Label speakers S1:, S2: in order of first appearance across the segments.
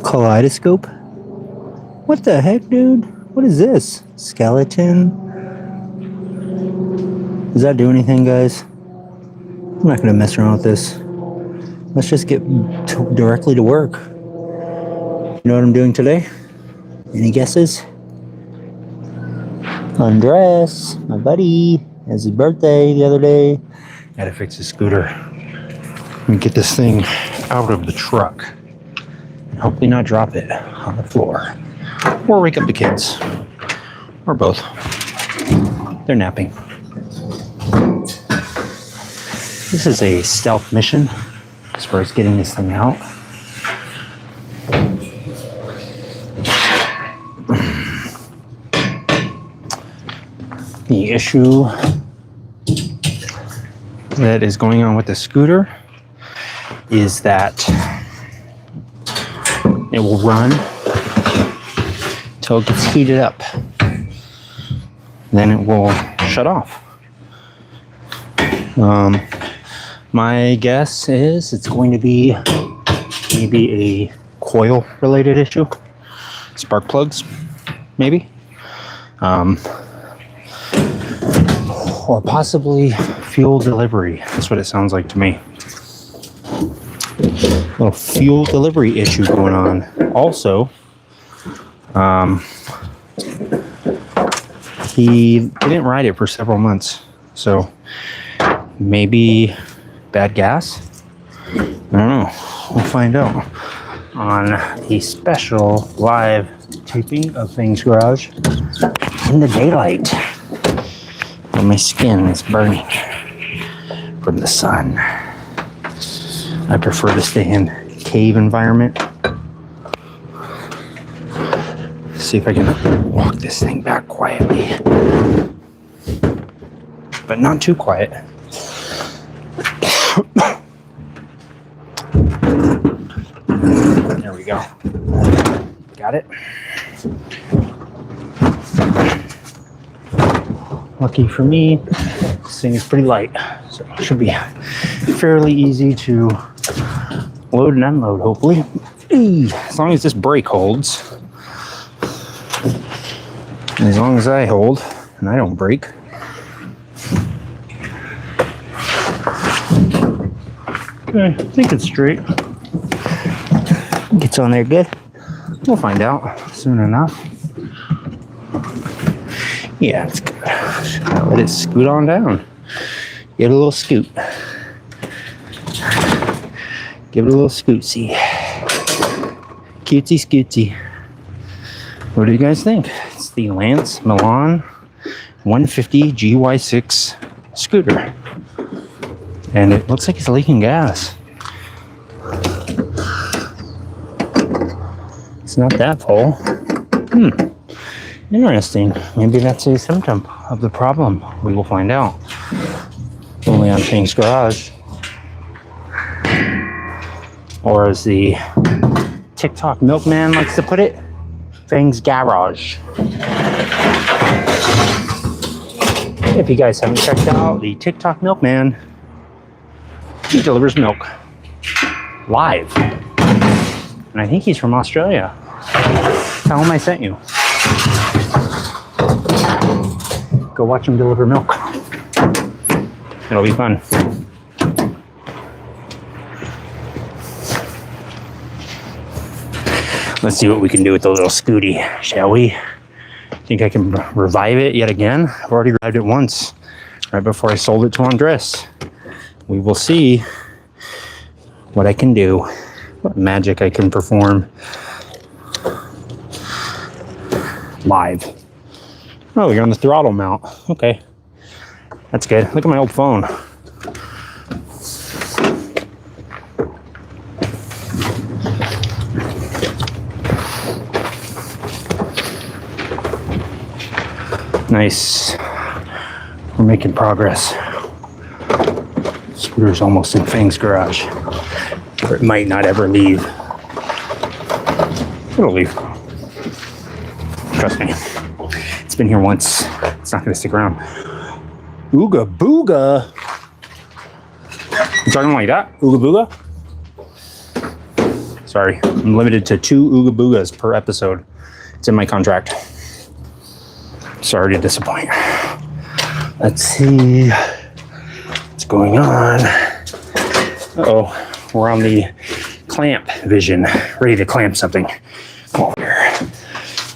S1: Kaleidoscope? What the heck, dude? What is this? Skeleton? Does that do anything, guys? I'm not gonna mess around with this. Let's just get directly to work. You know what I'm doing today? Any guesses? Andres, my buddy, has his birthday the other day. Gotta fix his scooter. Let me get this thing out of the truck. And hopefully not drop it on the floor. Or wake up the kids. Or both. They're napping. This is a stealth mission as far as getting this thing out. The issue that is going on with the scooter is that it will run till it gets heated up. Then it will shut off. My guess is it's going to be maybe a coil related issue. Spark plugs, maybe. Or possibly fuel delivery. That's what it sounds like to me. A little fuel delivery issue going on. Also, he didn't ride it for several months. So maybe bad gas? I don't know. We'll find out on the special live taping of Fang's Garage in the daylight. My skin is burning from the sun. I prefer to stay in cave environment. See if I can walk this thing back quietly. But not too quiet. There we go. Got it? Lucky for me, this thing is pretty light, so it should be fairly easy to load and unload, hopefully. As long as this brake holds, and as long as I hold, and I don't break. Okay, I think it's straight. Gets on there good. We'll find out soon enough. Yeah, it's good. Let it scoot on down. Give it a little scoot. Give it a little scootsy. Cutesy scootsy. What do you guys think? It's the Lance Milan 150 GY6 scooter. And it looks like it's leaking gas. It's not that full. Interesting. Maybe that's a symptom of the problem. We will find out. Only on Fang's Garage. Or as the TikTok milkman likes to put it, Fang's Garage. If you guys haven't checked out the TikTok milkman, he delivers milk live. And I think he's from Australia. Tell him I sent you. Go watch him deliver milk. It'll be fun. Let's see what we can do with the little scooty, shall we? Think I can revive it yet again? I've already revived it once, right before I sold it to Andres. We will see what I can do, what magic I can perform live. Oh, you're on the throttle mount. Okay. That's good. Look at my old phone. Nice. We're making progress. Scooter's almost in Fang's garage. Or it might not ever leave. It'll leave. Trust me. It's been here once. It's not going to stick around. Ooga booga. You talking like that? Ooga booga? Sorry, I'm limited to 2 Ooga Boogas per episode. It's in my contract. Sorry to disappoint. Let's see what's going on. Uh-oh, we're on the clamp vision, ready to clamp something. Come over here.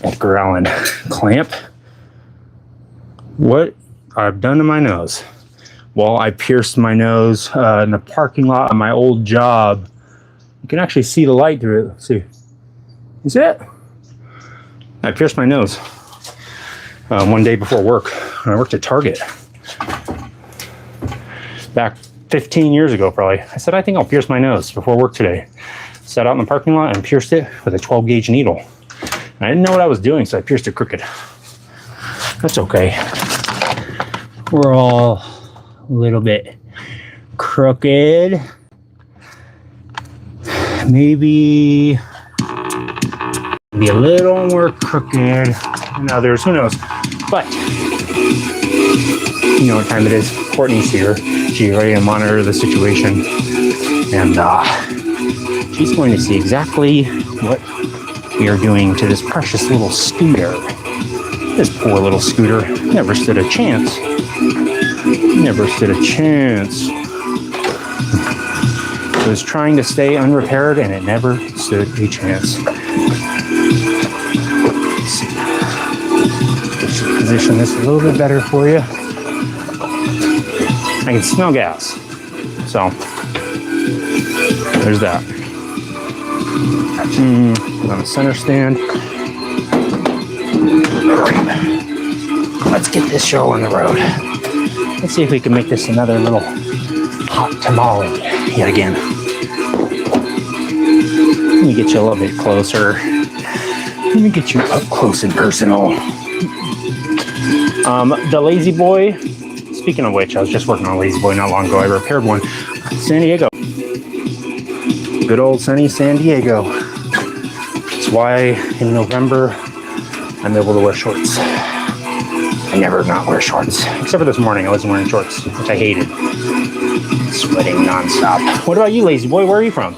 S1: Edgar Allan clamp. What I've done to my nose. Well, I pierced my nose in the parking lot of my old job. You can actually see the light through it. Let's see. You see it? I pierced my nose one day before work. I worked at Target. Back 15 years ago, probably. I said, I think I'll pierce my nose before work today. Sat out in the parking lot and pierced it with a 12 gauge needle. I didn't know what I was doing, so I pierced it crooked. That's okay. We're all a little bit crooked. Maybe a little more crooked than others, who knows? But you know what time it is. Courtney's here. She's ready to monitor the situation, and she's going to see exactly what we are doing to this precious little scooter. This poor little scooter never stood a chance. Never stood a chance. It was trying to stay unrepaired and it never stood a chance. Position this a little bit better for you. I can smell gas. So, there's that. On the center stand. Let's get this show on the road. Let's see if we can make this another little hot tamale yet again. Let me get you a little bit closer. Let me get you up close and personal. The Lazy Boy, speaking of which, I was just working on a Lazy Boy not long ago. I repaired one. San Diego. Good old sunny San Diego. That's why in November, I'm able to wear shorts. I never not wear shorts. Except for this morning, I wasn't wearing shorts, which I hated. Sweating nonstop. What about you, Lazy Boy? Where are you from?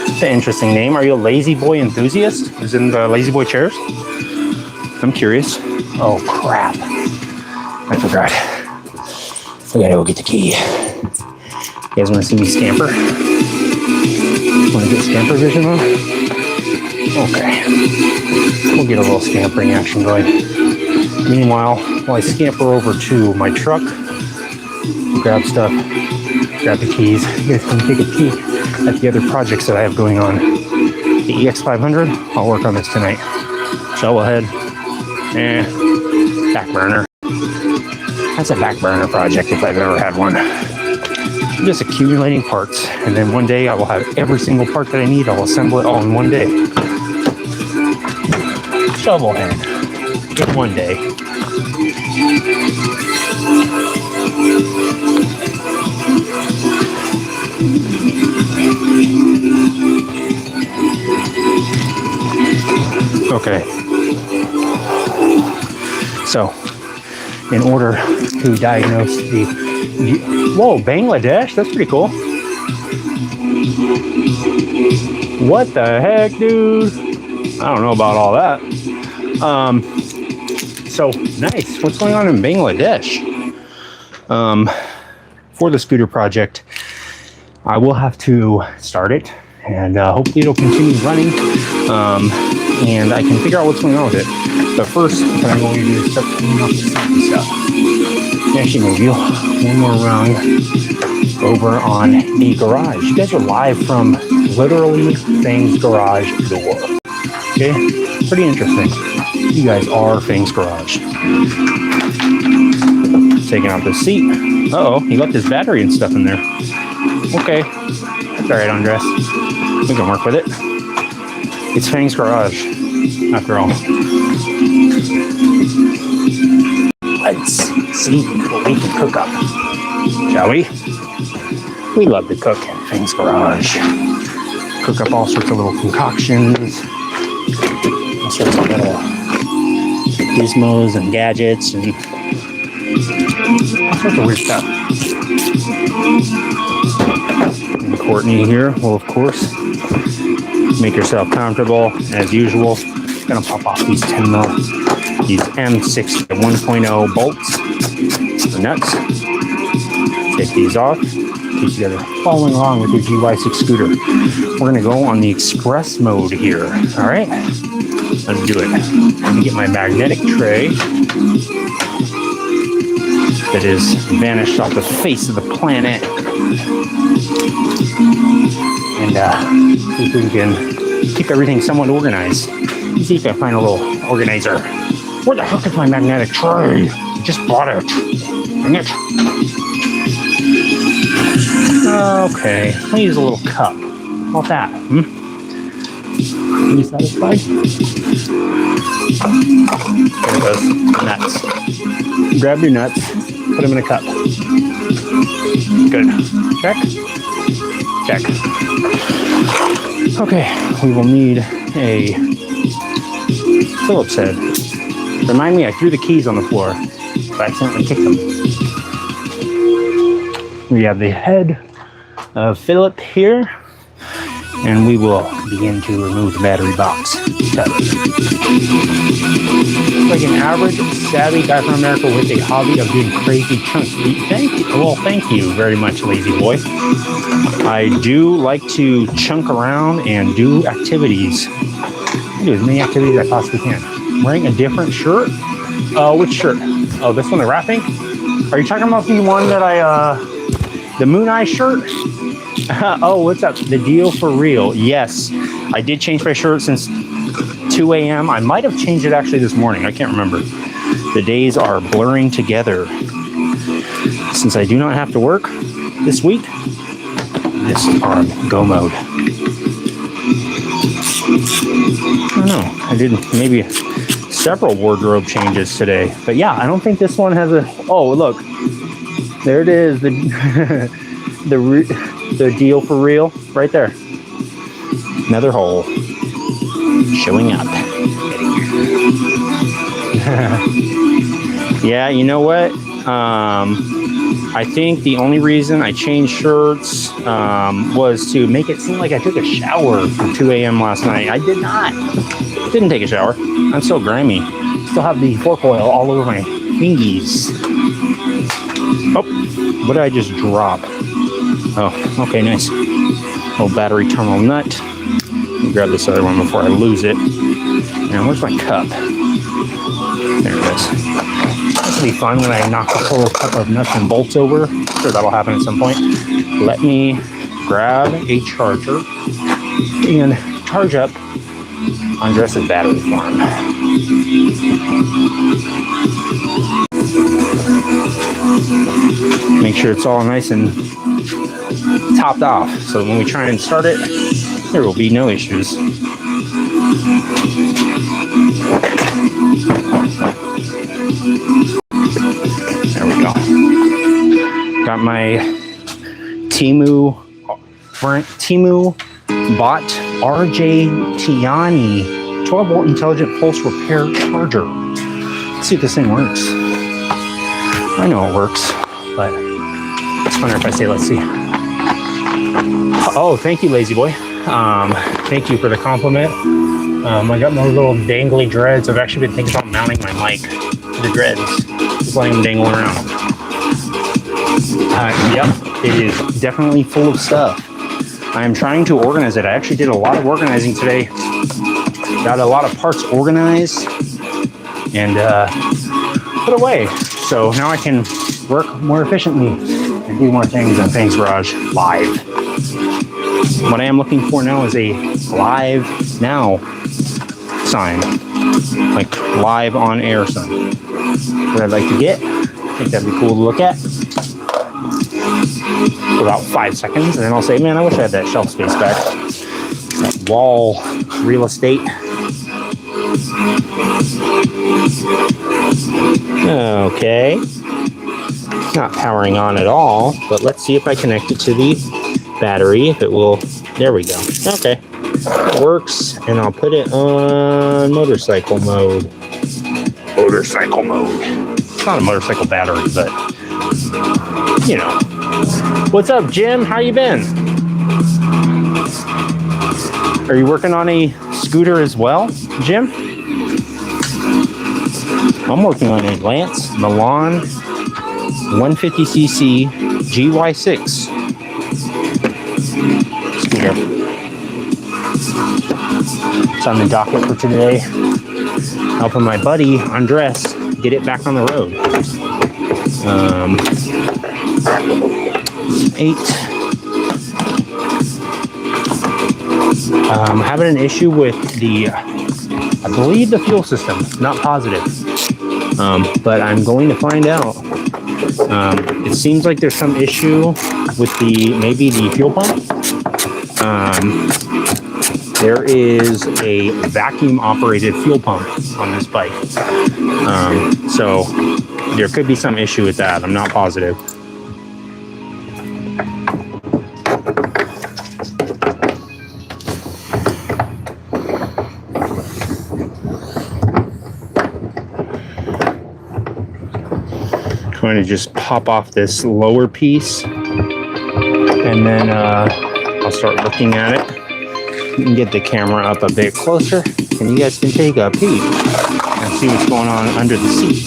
S1: It's an interesting name. Are you a Lazy Boy enthusiast? Is in the Lazy Boy chairs? I'm curious. Oh, crap. I forgot. We gotta go get the key. You guys want to see me scamper? Want to get scamper vision on? Okay. We'll get a little scampering action going. Meanwhile, while I scamper over to my truck, grab stuff, grab the keys, you guys can take a peek at the other projects that I have going on. The EX500, I'll work on this tonight. Shovel head, back burner. That's a back burner project if I've ever had one. I'm just accumulating parts, and then one day I will have every single part that I need. I'll assemble it all in one day. Shovel head. In one day. Okay. So, in order to diagnose the... Whoa, Bangladesh? That's pretty cool. What the heck, dude? I don't know about all that. So nice. What's going on in Bangladesh? For the scooter project, I will have to start it, and hopefully it'll continue running, and I can figure out what's going on with it. But first, what I'm going to do is start cleaning up the stuff. Actually, maybe one more rung over on the garage. You guys are live from literally Fang's garage door. Okay, pretty interesting. You guys are Fang's garage. Taking out the seat. Uh-oh, he left his battery and stuff in there. Okay, that's all right, Andres. We can work with it. It's Fang's garage, after all. Let's see what we can cook up, shall we? We love to cook in Fang's garage. Cook up all sorts of little concoctions, all sorts of little gizmos and gadgets and all sorts of weird stuff. And Courtney here will, of course, Make yourself comfortable as usual. Gonna pop off these 10 mil, these M6 1.0 bolts, the nuts. Take these off. Keep together. Following along with your GY6 scooter. We're gonna go on the express mode here. All right, let's do it. Let me get my magnetic tray that is vanished off the face of the planet, and see if we can keep everything somewhat organized. Let's see if I can find a little organizer. Where the heck is my magnetic tray? I just bought it. Dang it. Okay, I'll use a little cup. How about that? Are you satisfied? There it goes. Nuts. Grab your nuts. Put them in a cup. Good. Check. Check. Okay, we will need a Phillips head. Remind me, I threw the keys on the floor. I accidentally kicked them. We have the head of Philip here, and we will begin to remove the battery box. Like an average savvy guy from America with a hobby of doing crazy chunks. Thank you very much, lazy boy. I do like to chunk around and do activities. I do as many activities as I possibly can. I'm wearing a different shirt. Which shirt? Oh, this one, the wrapping? Are you talking about the one that the Moon Eye shirt? Oh, what's up? The deal for real. Yes, I did change my shirt since 2 a.m. I might have changed it actually this morning. I can't remember. The days are blurring together. Since I do not have to work this week, this is on go mode. I don't know. I did maybe several wardrobe changes today. But yeah, I don't think this one has a... Oh, look. There it is. The deal for real right there. Another hole showing up. Yeah, you know what? I think the only reason I changed shirts was to make it seem like I took a shower from 2 a.m. last night. I did not. Didn't take a shower. I'm still grimy. Still have the fork oil all over my fingies. Oh, what did I just drop? Oh, okay, nice. Little battery terminal nut. Let me grab this other one before I lose it. Now, where's my cup? There it is. This will be fun when I knock the whole cup of nuts and bolts over. I'm sure that'll happen at some point. Let me grab a charger and charge up Andres' battery farm. Make sure it's all nice and topped off, so when we try and start it, there will be no issues. There we go. Got my Temu bought RJ Tiani 12-volt intelligent pulse repair charger. Let's see if this thing works. I know it works, but it's funner if I say let's see. Oh, thank you, lazy boy. Thank you for the compliment. I got my little dangly dreads. I've actually been thinking about mounting my mic to the dreads, just letting them dangle around. Yep, it is definitely full of stuff. I am trying to organize it. I actually did a lot of organizing today. Got a lot of parts organized and put away. So now I can work more efficiently and do more things on Fang's Garage live. What I am looking for now is a live now sign, like live on air sign. What I'd like to get, I think that'd be cool to look at. For about 5 seconds, and then I'll say, man, I wish I had that shelf space back. That wall real estate. Okay. It's not powering on at all, but let's see if I connect it to the battery. If it will, there we go. Okay. It works, and I'll put it on motorcycle mode. Motorcycle mode. It's not a motorcycle battery, but, you know. What's up, Jim? How you been? Are you working on a scooter as well, Jim? I'm working on a Lance Milan 150cc GY6 scooter. It's on the docket for today. Helping my buddy Andres get it back on the road. 8. Having an issue with I believe the fuel system. Not positive, but I'm going to find out. It seems like there's some issue with maybe the fuel pump. There is a vacuum operated fuel pump on this bike. So there could be some issue with that. I'm not positive. Going to just pop off this lower piece and then I'll start looking at it. You can get the camera up a bit closer and you guys can take a peek and see what's going on under the seat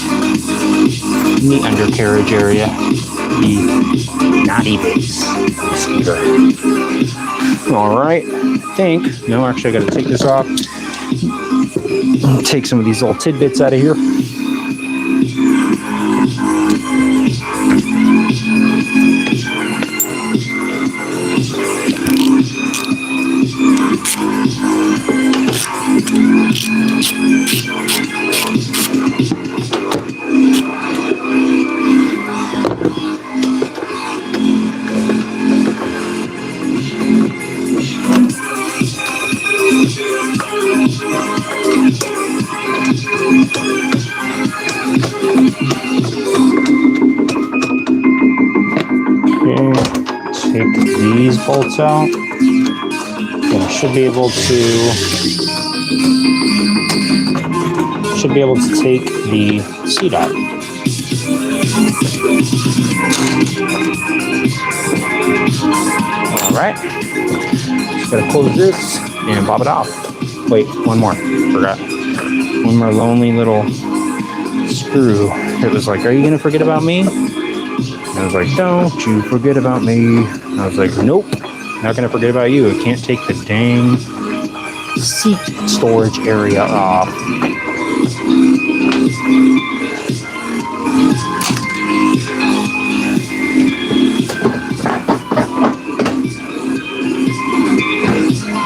S1: in the undercarriage area, the naughty base scooter. All right, no, actually I got to take this off. Take some of these little tidbits out of here. Take these bolts out. And I should be able to take the seat out. All right. Just gotta close this and pop it off. Wait, one more. Forgot. One more lonely little screw. It was like, "Are you gonna forget about me?" I was like, "Don't you forget about me." I was like, "Nope, not gonna forget about you. I can't take the dang seat storage area off."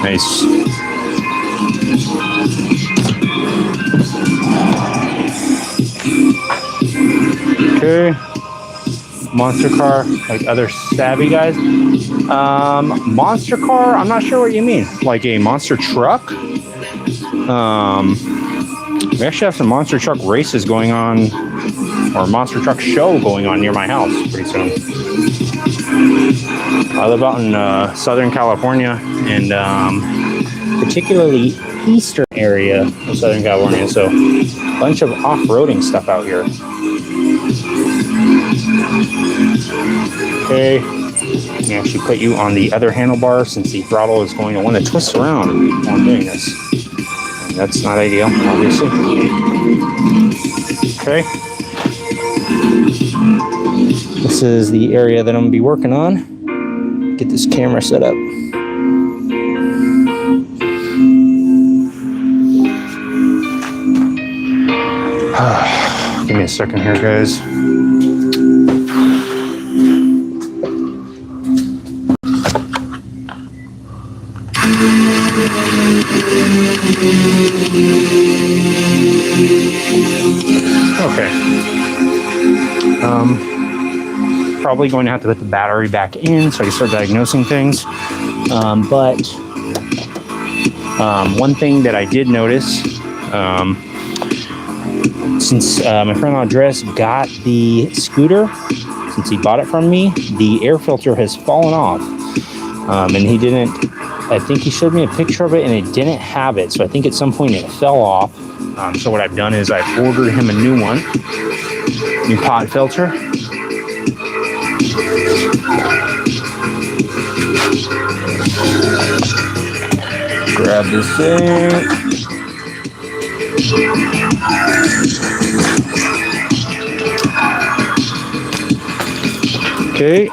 S1: Nice. Okay. Monster car, like other savvy guys. Monster car, I'm not sure what you mean. Like a monster truck? We actually have some monster truck races going on, or monster truck show going on near my house pretty soon. I live out in Southern California, and particularly eastern area of Southern California, so a bunch of off-roading stuff out here. Okay, let me actually put you on the other handlebar since the throttle is going to want to twist around while I'm doing this. And that's not ideal, obviously. Okay. This is the area that I'm going to be working on. Get this camera set up. Give me a second here, guys. Okay. Probably going to have to put the battery back in so I can start diagnosing things. But one thing that I did notice, since my friend Andres got the scooter, since he bought it from me, the air filter has fallen off. And he didn't, I think he showed me a picture of it and it didn't have it. So I think at some point it fell off. So what I've done is I've ordered him a new one, new pod filter. Grab this thing. Okay,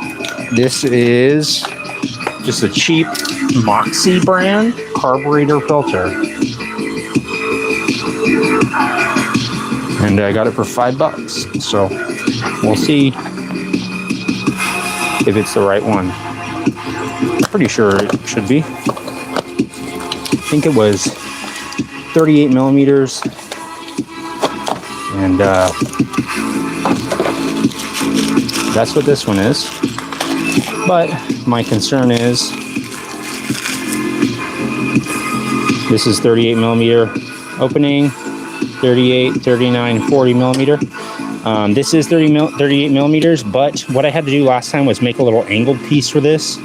S1: this is just a cheap Moxie brand carburetor filter. And I got it for $5. So we'll see if it's the right one. Pretty sure it should be. I think it was 38 millimeters. And that's what this one is. But my concern is this is 38 millimeter opening, 38, 39, 40 millimeter. This is 38 millimeters, but what I had to do last time was make a little angled piece for this.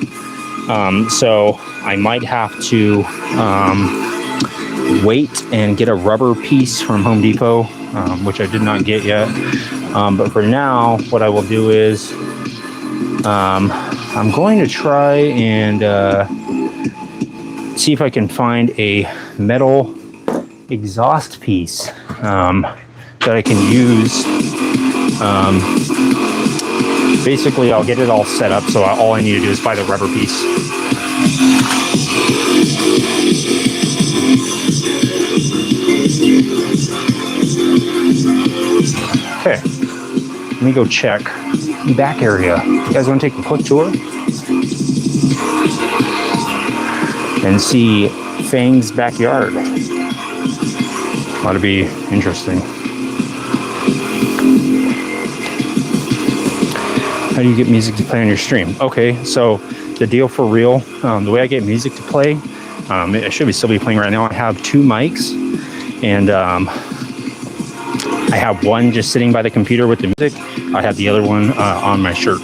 S1: So I might have to wait and get a rubber piece from Home Depot, which I did not get yet. But for now, what I will do is I'm going to try and see if I can find a metal exhaust piece that I can use. Basically, I'll get it all set up, so all I need to do is buy the rubber piece. Okay, let me go check the back area. You guys want to take a quick tour and see Fang's backyard? Ought to be interesting. How do you get music to play on your stream? Okay, so the deal for real, the way I get music to play, it should still be playing right now. I have two mics, and I have one just sitting by the computer with the music. I have the other one on my shirt.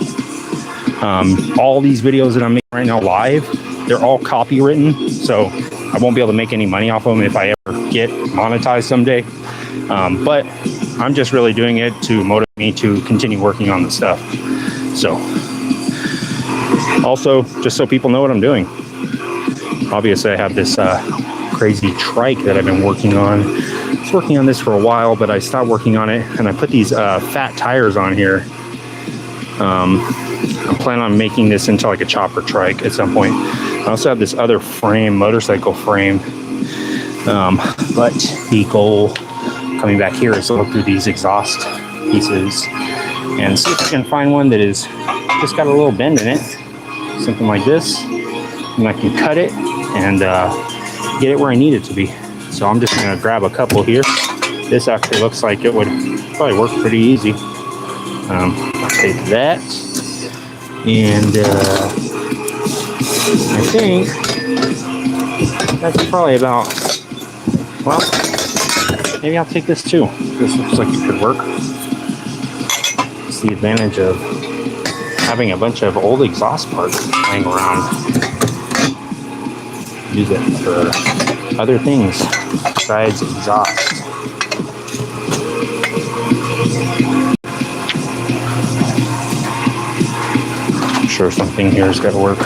S1: All these videos that I'm making right now live, they're all copywritten, so I won't be able to make any money off of them if I ever get monetized someday. But I'm just really doing it to motivate me to continue working on the stuff. So, also, just so people know what I'm doing. Obviously, I have this crazy trike that I've been working on. I was working on this for a while, but I stopped working on it, and I put these fat tires on here. I'm planning on making this into like a chopper trike at some point. I also have this other frame, motorcycle frame. But the goal coming back here is to look through these exhaust pieces and see if I can find one that is just got a little bend in it, something like this, and I can cut it and get it where I need it to be. So I'm just going to grab a couple here. This actually looks like it would probably work pretty easy. I'll take that, and I think that's probably about, well, maybe I'll take this too. This looks like it could work. It's the advantage of having a bunch of old exhaust parts lying around. Use it for other things besides exhaust. I'm sure something here has got to work.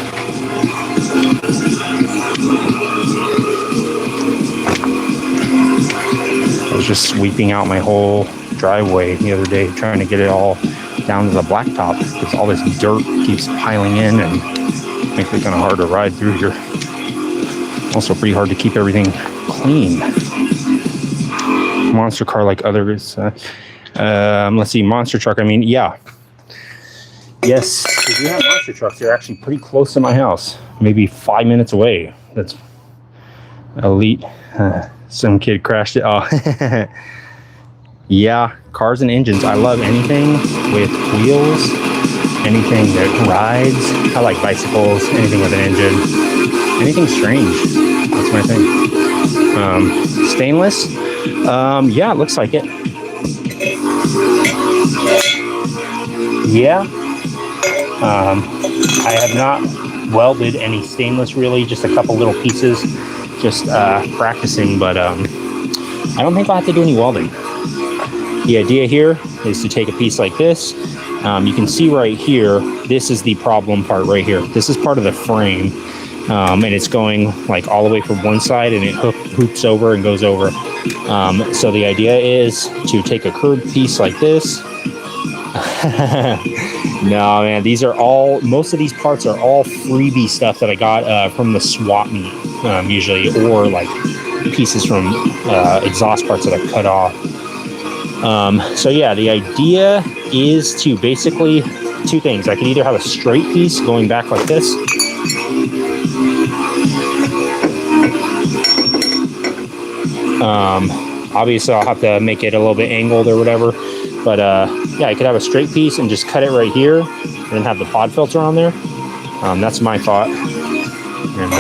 S1: I was just sweeping out my whole driveway the other day, trying to get it all down to the blacktop because all this dirt keeps piling in and makes it kind of hard to ride through here. Also pretty hard to keep everything clean. Monster car like others. Let's see, monster truck. I mean, yeah. Yes, we do have monster trucks. They're actually pretty close to my house. Maybe 5 minutes away. That's elite. Some kid crashed it. Oh, yeah, cars and engines. I love anything with wheels, anything that rides. I like bicycles, anything with an engine, anything strange. That's my thing. Stainless. Yeah, it looks like it. Yeah. I have not welded any stainless really, just a couple little pieces, just practicing, but I don't think I'll have to do any welding. The idea here is to take a piece like this. You can see right here, this is the problem part right here. This is part of the frame. and it's going like all the way from one side, and it hoops over and goes over. So the idea is to take a curved piece like this. No, man, these are all, most of these parts are all freebie stuff that I got from the swap meet, usually, or like pieces from exhaust parts that I've cut off. So yeah, the idea is to basically two things. I could either have a straight piece going back like this, obviously I'll have to make it a little bit angled or whatever, but yeah, I could have a straight piece and just cut it right here and then have the pod filter on there. That's my thought. And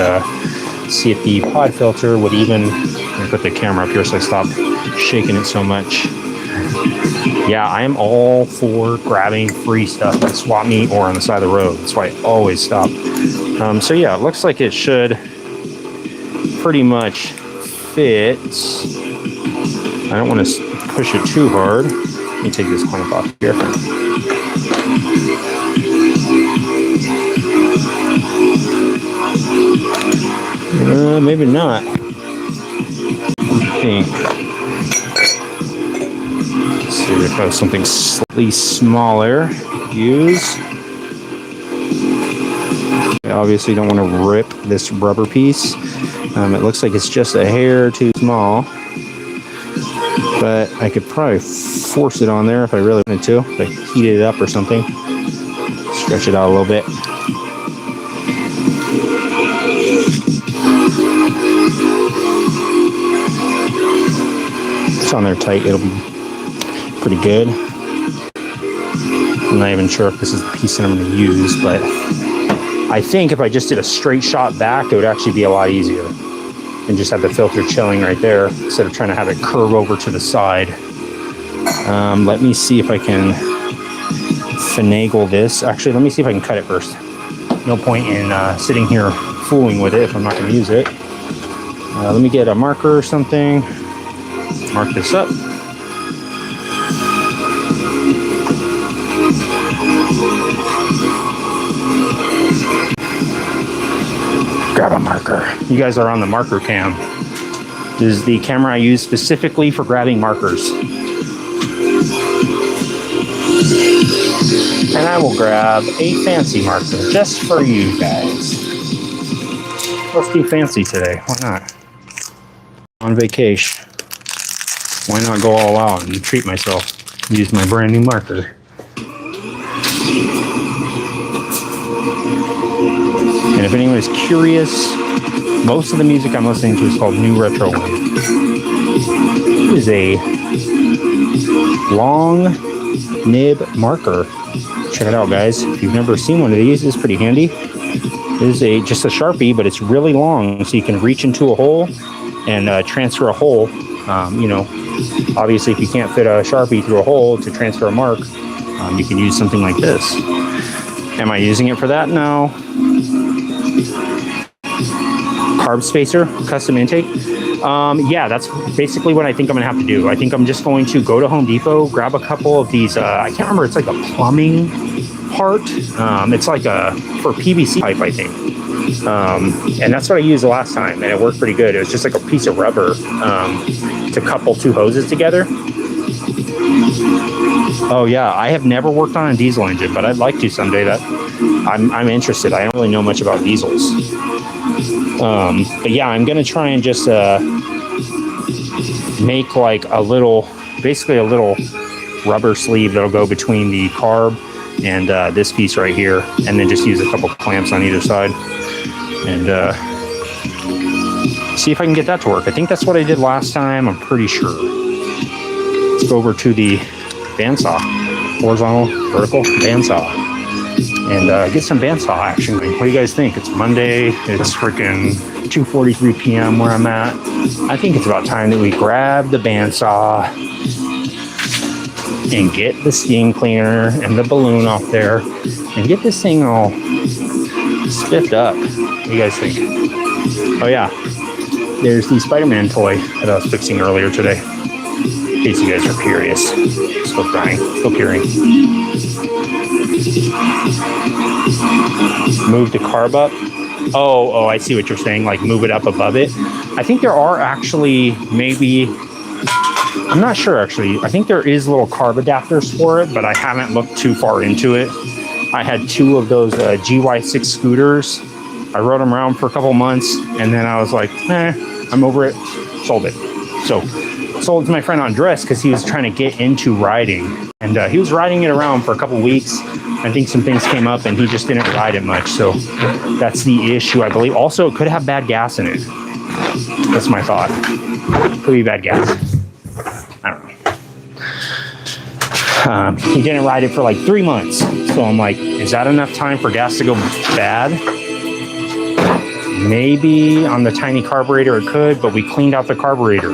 S1: see if the pod filter would even, let me put the camera up here so I stop shaking it so much. Yeah, I am all for grabbing free stuff at swap meet or on the side of the road. That's why I always stop. So yeah, it looks like it should pretty much fit. I don't want to push it too hard. Let me take this clamp off here. Maybe not. I think. Let's see if I have something slightly smaller to use. I obviously don't want to rip this rubber piece. It looks like it's just a hair too small, but I could probably force it on there if I really wanted to. If I heated it up or something, stretch it out a little bit. It's on there tight, it'll be pretty good. I'm not even sure if this is the piece that I'm going to use, but I think if I just did a straight shot back, it would actually be a lot easier. And just have the filter chilling right there instead of trying to have it curve over to the side. Let me see if I can finagle this. Actually, let me see if I can cut it first. No point in sitting here fooling with it if I'm not going to use it. Let me get a marker or something. Mark this up. Grab a marker. You guys are on the marker cam. This is the camera I use specifically for grabbing markers. And I will grab a fancy marker just for you guys. Let's be fancy today. Why not? On vacation. Why not go all out and treat myself? Use my brand new marker. And if anyone is curious, most of the music I'm listening to is called New Retro Wave. It is a long nib marker. Check it out, guys. If you've never seen one of these, it's pretty handy. It is just a Sharpie, but it's really long, so you can reach into a hole and transfer a hole. You know, obviously, if you can't fit a Sharpie through a hole to transfer a mark, you can use something like this. Am I using it for that? No. Carb spacer, custom intake. Yeah, that's basically what I think I'm gonna have to do. I think I'm just going to go to Home Depot, grab a couple of these, I can't remember, it's like a plumbing part. It's like for PVC pipe, I think. And that's what I used the last time, and it worked pretty good. It was just like a piece of rubber to couple two hoses together. Oh yeah, I have never worked on a diesel engine, but I'd like to someday. That I'm interested. I don't really know much about diesels. But yeah, I'm gonna try and just make like a little, basically a little rubber sleeve that'll go between the carb and this piece right here, and then just use a couple clamps on either side and see if I can get that to work. I think that's what I did last time. I'm pretty sure. Let's go over to the bandsaw, horizontal, vertical bandsaw, and get some bandsaw action going. What do you guys think? It's Monday. It's freaking 2:43 p.m. where I'm at. I think it's about time that we grab the bandsaw and get the steam cleaner and the balloon off there and get this thing all spiffed up. What do you guys think? Oh yeah, there's the Spider-Man toy that I was fixing earlier today. In case you guys are curious. Still crying, still curing. Move the carb up Oh, I see what you're saying. Like move it up above it. I think there are actually maybe. I'm not sure actually. I think there is little carb adapters for it, but I haven't looked too far into it. I had 2 of those GY6 scooters. I rode them around for a couple months, and then I was like, I'm over it. Sold it. So sold it to my friend Andres because he was trying to get into riding, and he was riding it around for a couple weeks. I think some things came up, and he just didn't ride it much. So that's the issue, I believe. Also, it could have bad gas in it. That's my thought. Could be bad gas. I don't know. He didn't ride it for like 3 months. So I'm like, is that enough time for gas to go bad? Maybe on the tiny carburetor it could, but we cleaned out the carburetor.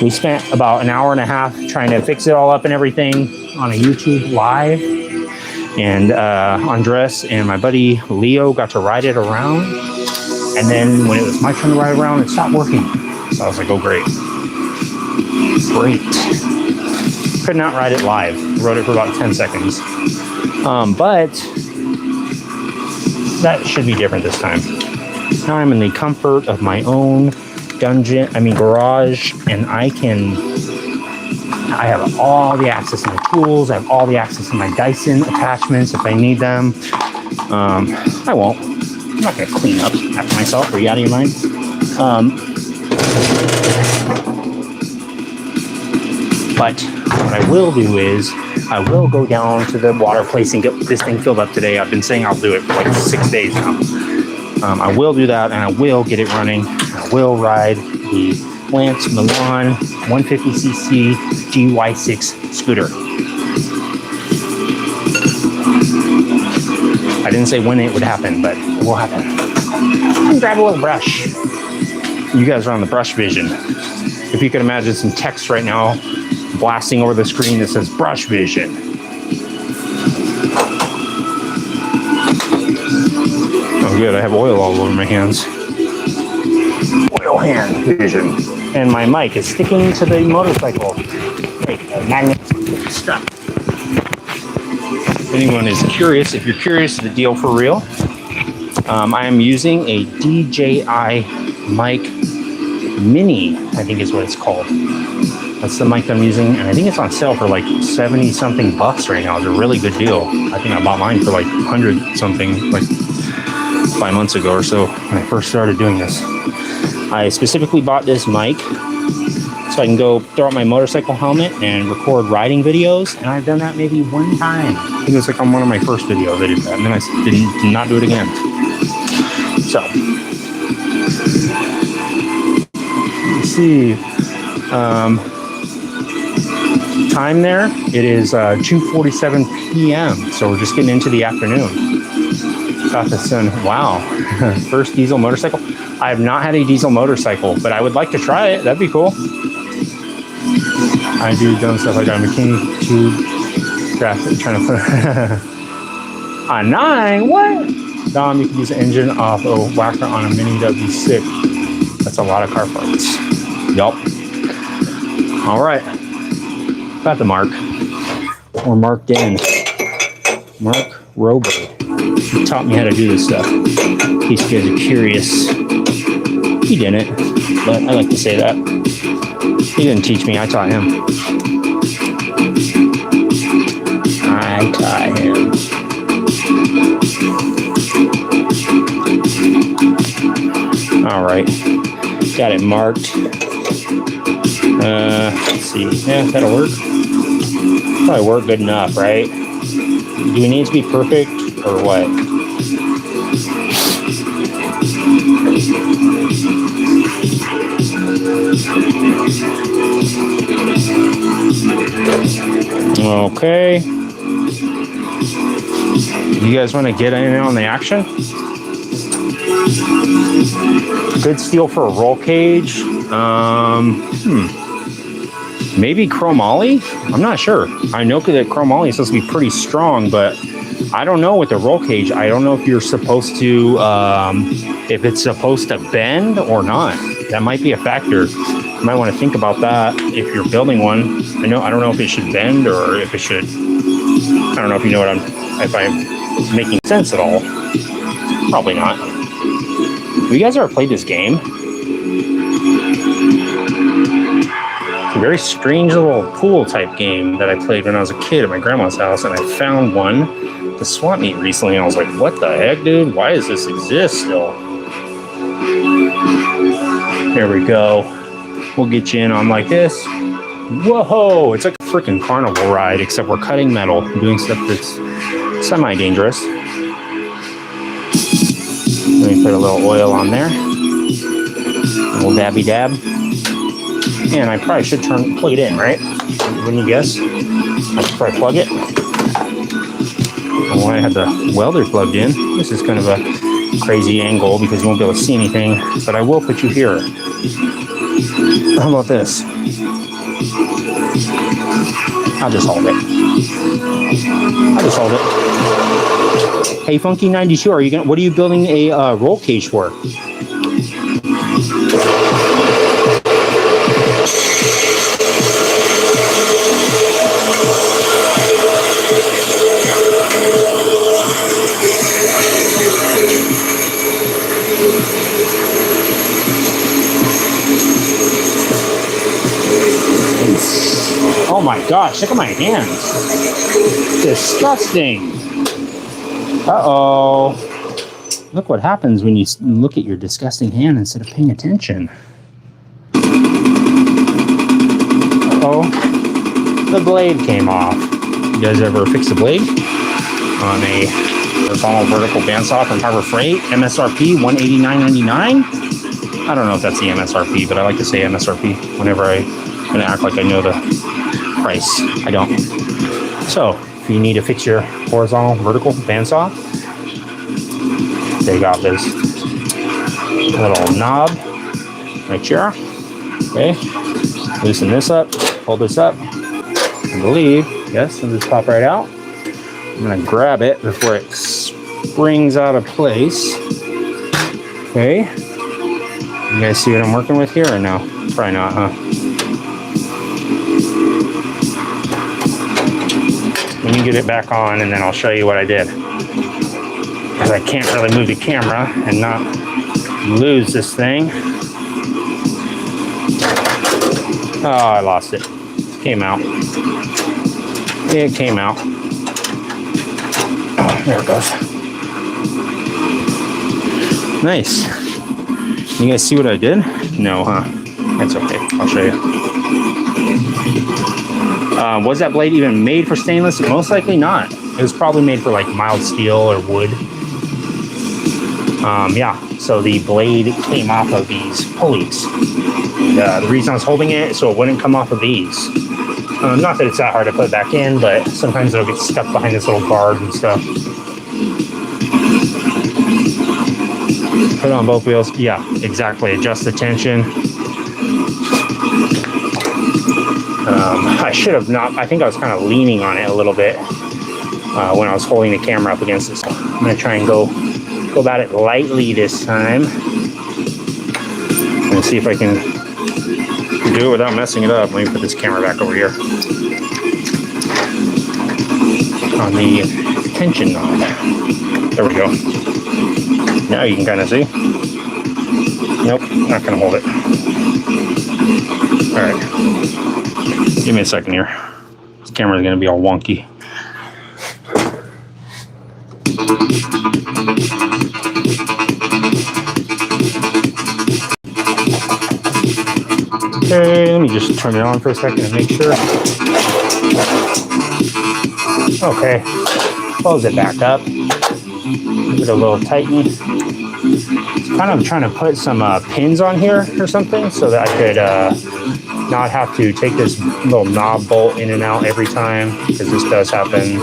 S1: We spent about an hour and a half trying to fix it all up and everything on a YouTube live. And Andres and my buddy Leo got to ride it around. And then when it was my turn to ride around, it stopped working. So I was like, oh, great. Great. Could not ride it live. Rode it for about 10 seconds. But that should be different this time. Now I'm in the comfort of my own garage, and I have all the access to my tools. I have all the access to my Dyson attachments if I need them. I won't. I'm not going to clean up after myself. Are you out of your mind? But what I will do is I will go down to the water place and get this thing filled up today. I've been saying I'll do it for like 6 days now. I will do that, and I will get it running. I will ride the Lance Milan 150cc GY6 scooter. I didn't say when it would happen, but it will happen. And grab a little brush. You guys are on the brush vision. If you could imagine some text right now blasting over the screen that says brush vision. Oh good, I have oil all over my hands. Oil hand vision. And my mic is sticking to the motorcycle. Great, magnet strap. If anyone is curious, if you're curious, the deal for real, I am using a DJI mic Mini, I think is what it's called. That's the mic I'm using, and I think it's on sale for like 70 something bucks right now. It's a really good deal. I think I bought mine for like 100 something, like 5 months ago or so when I first started doing this. I specifically bought this mic so I can go throw out my motorcycle helmet and record riding videos, and I've done that maybe one time. I think it was like on one of my first videos I did that, and then I did not do it again. So, let's see. Time there, it is 2:47 p.m. So we're just getting into the afternoon. Got the sun. Wow. First diesel motorcycle. I have not had a diesel motorcycle, but I would like to try it. That'd be cool. I do dumb stuff like that. Bikini tube graphic trying to put a 9. What? Dom, you can use the engine off a whacker on a Mini. That'd be sick. That's a lot of car parts. Yup. All right. Got the mark. Or marked in. Mark Rober. He taught me how to do this stuff. In case you guys are curious. He didn't, but I like to say that. He didn't teach me, I taught him. I taught him. All right. Got it marked. Let's see. Yeah, that'll work. Probably work good enough, right? Do we need to be perfect or what? Okay. You guys want to get in on the action? Good steel for a roll cage. Maybe chromoly? I'm not sure. I know that chromoly is supposed to be pretty strong, but I don't know with the roll cage. I don't know if you're supposed to, if it's supposed to bend or not. That might be a factor. You might want to think about that if you're building one. I don't know if it should bend or if it should. I don't know if you know if I'm making sense at all. Probably not. Have you guys ever played this game? It's a very strange little pool type game that I played when I was a kid at my grandma's house, and I found one to swap meet recently, and I was like, what the heck, dude? Why does this exist still? There we go. We'll get you in on like this. Whoa! It's like a freaking carnival ride, except we're cutting metal, doing stuff that's semi-dangerous. Let me put a little oil on there. A little dabby dab. And I probably should plug it in, right? Wouldn't you guess? I should probably plug it. Oh, I had the welder plugged in. This is kind of a crazy angle because you won't be able to see anything, but I will put you here. How about this? I'll just hold it. Hey, Funky 92, what are you building a roll cage for? Oh my gosh, look at my hands. Disgusting. Uh-oh. Look what happens when you look at your disgusting hand instead of paying attention. Uh-oh. The blade came off. You guys ever fix a blade? On a horizontal vertical bandsaw from Harbor Freight, MSRP $189.99. I don't know if that's the MSRP, but I like to say MSRP whenever I'm going to act like I know the price. I don't. So, if you need to fix your horizontal vertical bandsaw, they got this little knob right here. Okay, loosen this up, hold this up. I believe, yes, it'll just pop right out. I'm gonna grab it before it springs out of place. Okay, you guys see what I'm working with here or no? Probably not, huh? Let me get it back on and then I'll show you what I did. Because I can't really move the camera and not lose this thing. Oh, I lost it. Came out. It came out. Oh, there it goes. Nice. You guys see what I did? No, huh? That's okay. I'll show you. Was that blade even made for stainless? Most likely not. It was probably made for like mild steel or wood. Yeah, so the blade came off of these pulleys. The reason I was holding it so it wouldn't come off of these. Not that it's that hard to put back in, but sometimes it'll get stuck behind this little guard and stuff. Put it on both wheels. Yeah, exactly. Adjust the tension. I should have not. I think I was kind of leaning on it a little bit when I was holding the camera up against this. I'm going to try and go about it lightly this time. And see if I can do it without messing it up. Let me put this camera back over here. On the tension knob. There we go. Now you can kind of see. Nope, not going to hold it. All right. Give me a second here. This camera is going to be all wonky. Okay, let me just turn it on for a second and make sure. Okay, close it back up. Give it a little tighten. Kind of trying to put some pins on here or something so that I could not have to take this little knob bolt in and out every time, because this does happen,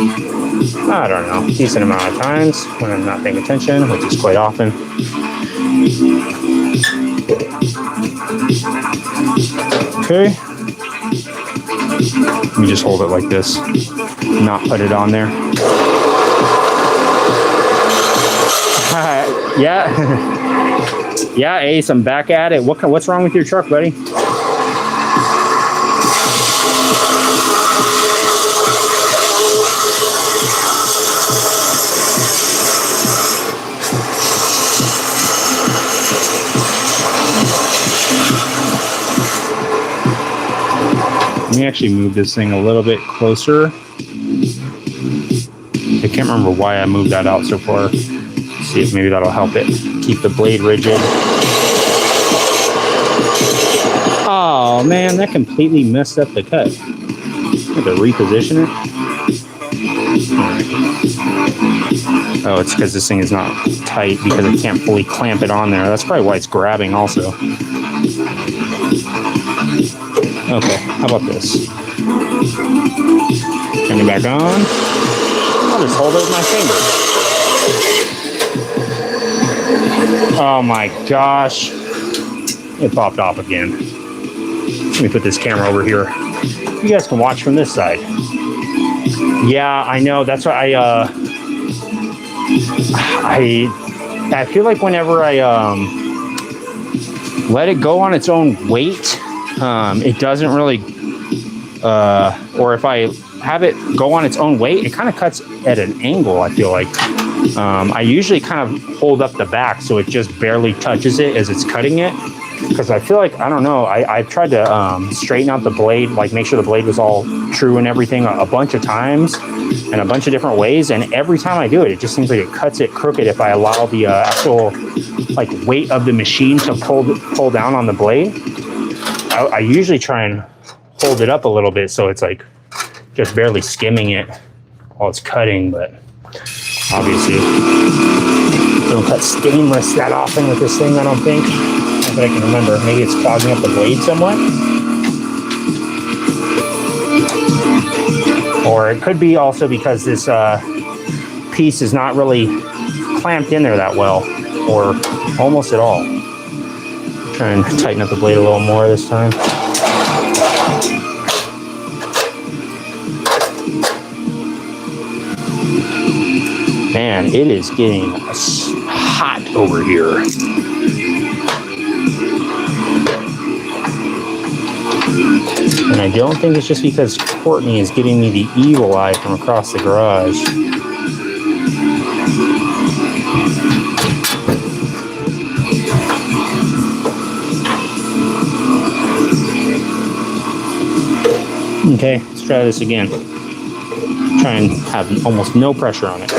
S1: I don't know, a decent amount of times when I'm not paying attention, which is quite often. Okay. Let me just hold it like this, not put it on there. Yeah. Yeah, Ace, I'm back at it. What's wrong with your truck, buddy? Let me actually move this thing a little bit closer. I can't remember why I moved that out so far. Let's see if maybe that'll help it keep the blade rigid. Oh man, that completely messed up the cut. I have to reposition it. Oh, it's because this thing is not tight because I can't fully clamp it on there. That's probably why it's grabbing also. Okay, how about this? Turn it back on. I'll just hold it with my finger. Oh my gosh. It popped off again. Let me put this camera over here. You guys can watch from this side. Yeah, I know. That's why I feel like whenever I let it go on its own weight, it doesn't really, or if I have it go on its own weight, it kind of cuts at an angle, I feel like. I usually kind of hold up the back so it just barely touches it as it's cutting it. Because I feel like, I don't know, I've tried to straighten out the blade, like make sure the blade was all true and everything a bunch of times in a bunch of different ways. And every time I do it, it just seems like it cuts it crooked if I allow the actual like weight of the machine to pull down on the blade. I usually try and hold it up a little bit so it's like just barely skimming it while it's cutting, but obviously don't cut stainless that often with this thing, I don't think. Not that I can remember. Maybe it's clogging up the blade somewhat. Or it could be also because this piece is not really clamped in there that well, or almost at all. Try and tighten up the blade a little more this time. Man, it is getting hot over here. And I don't think it's just because Courtney is giving me the evil eye from across the garage. Okay, let's try this again. Try and have almost no pressure on it.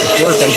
S1: It's working.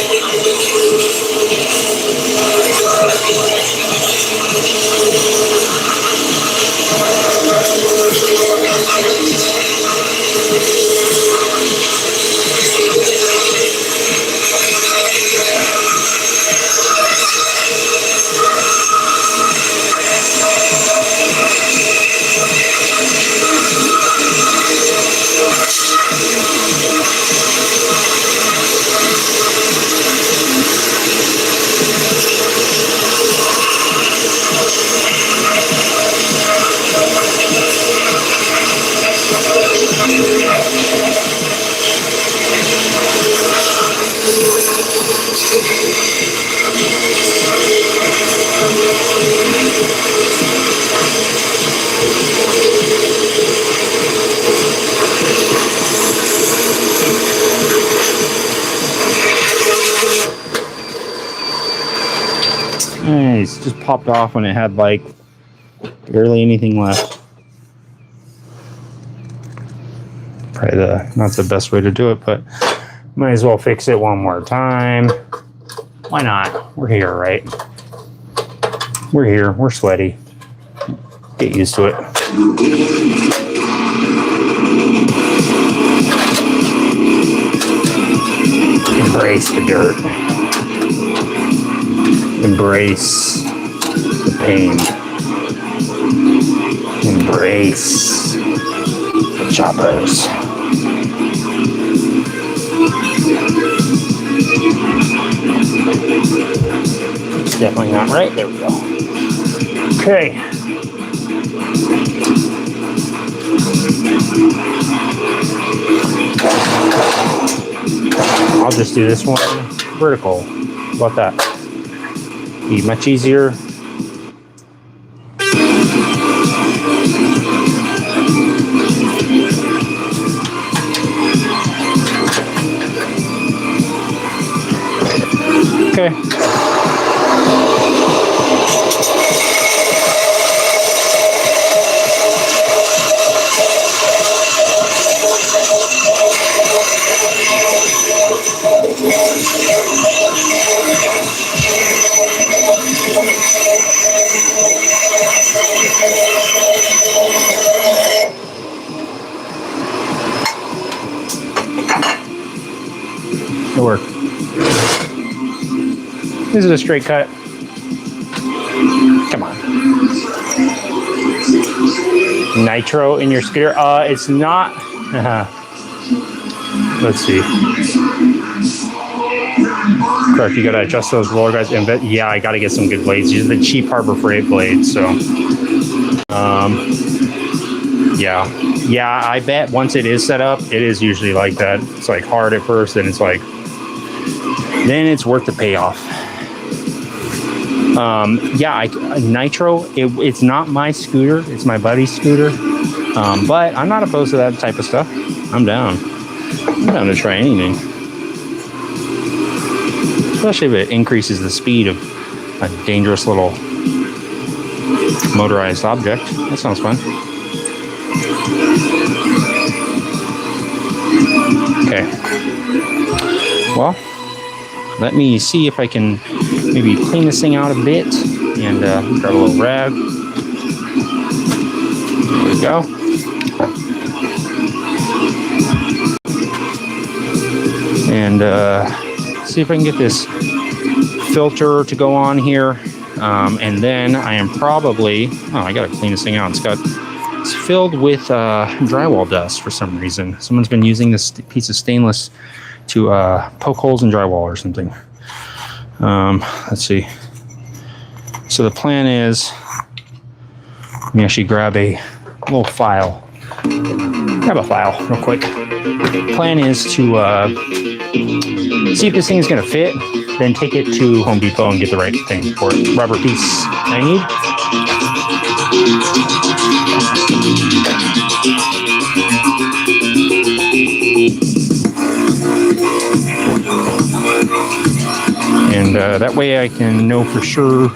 S1: Nice, just popped off when it had like barely anything left. Probably not the best way to do it, but might as well fix it one more time. Why not? We're here, right? We're here, we're sweaty. Get used to it. Embrace the dirt. Embrace the pain. Embrace the choppers. It's definitely not right. There we go. Okay. I'll just do this one vertical. How about that? Be much easier. Okay. It'll work. This is a straight cut. Come on. Nitro in your scooter? It's not. Let's see. Correct. You gotta adjust those roller guides. And yeah, I gotta get some good blades. These are the cheap Harbor Freight blades. So, yeah. I bet once it is set up, it is usually like that. It's like hard at first, and it's like, then it's worth the payoff. Nitro, it's not my scooter, it's my buddy's scooter, but I'm not opposed to that type of stuff. I'm down to try anything, especially if it increases the speed of a dangerous little motorized object. That sounds fun. Okay, well, let me see if I can maybe clean this thing out a bit and grab a little rag. There we go. And see if I can get this filter to go on here. And then I am probably, I gotta clean this thing out. It's filled with drywall dust for some reason. Someone's been using this piece of stainless to poke holes in drywall or something. Let's see. So the plan is, let me actually grab a little file. Grab a file real quick. Plan is to see if this thing is going to fit, then take it to Home Depot and get the right thing for it. Rubber piece I need. And that way I can know for sure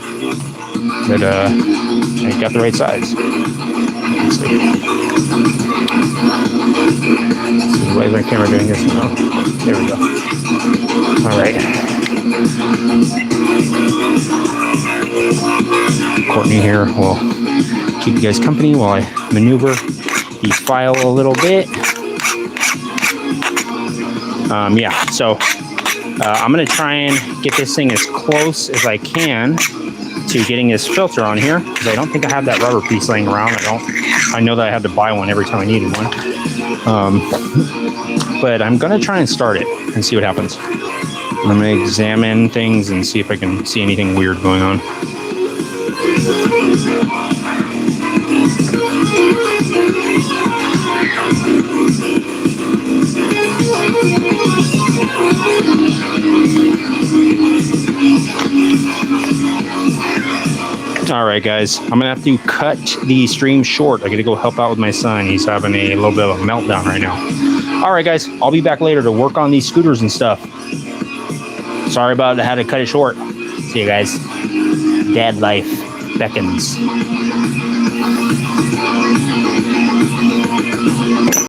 S1: that I got the right size. Let's see. Why is my camera doing this now? There we go. All right. Courtney here will keep you guys company while I maneuver the file a little bit. So I'm going to try and get this thing as close as I can to getting this filter on here, because I don't think I have that rubber piece laying around. I know that I had to buy one every time I needed one. But I'm going to try and start it and see what happens. I'm going to examine things and see if I can see anything weird going on. All right, guys, I'm gonna have to cut the stream short. I gotta go help out with my son. He's having a little bit of a meltdown right now. All right, guys, I'll be back later to work on these scooters and stuff. Sorry about how to cut it short. See you guys. Dad life beckons.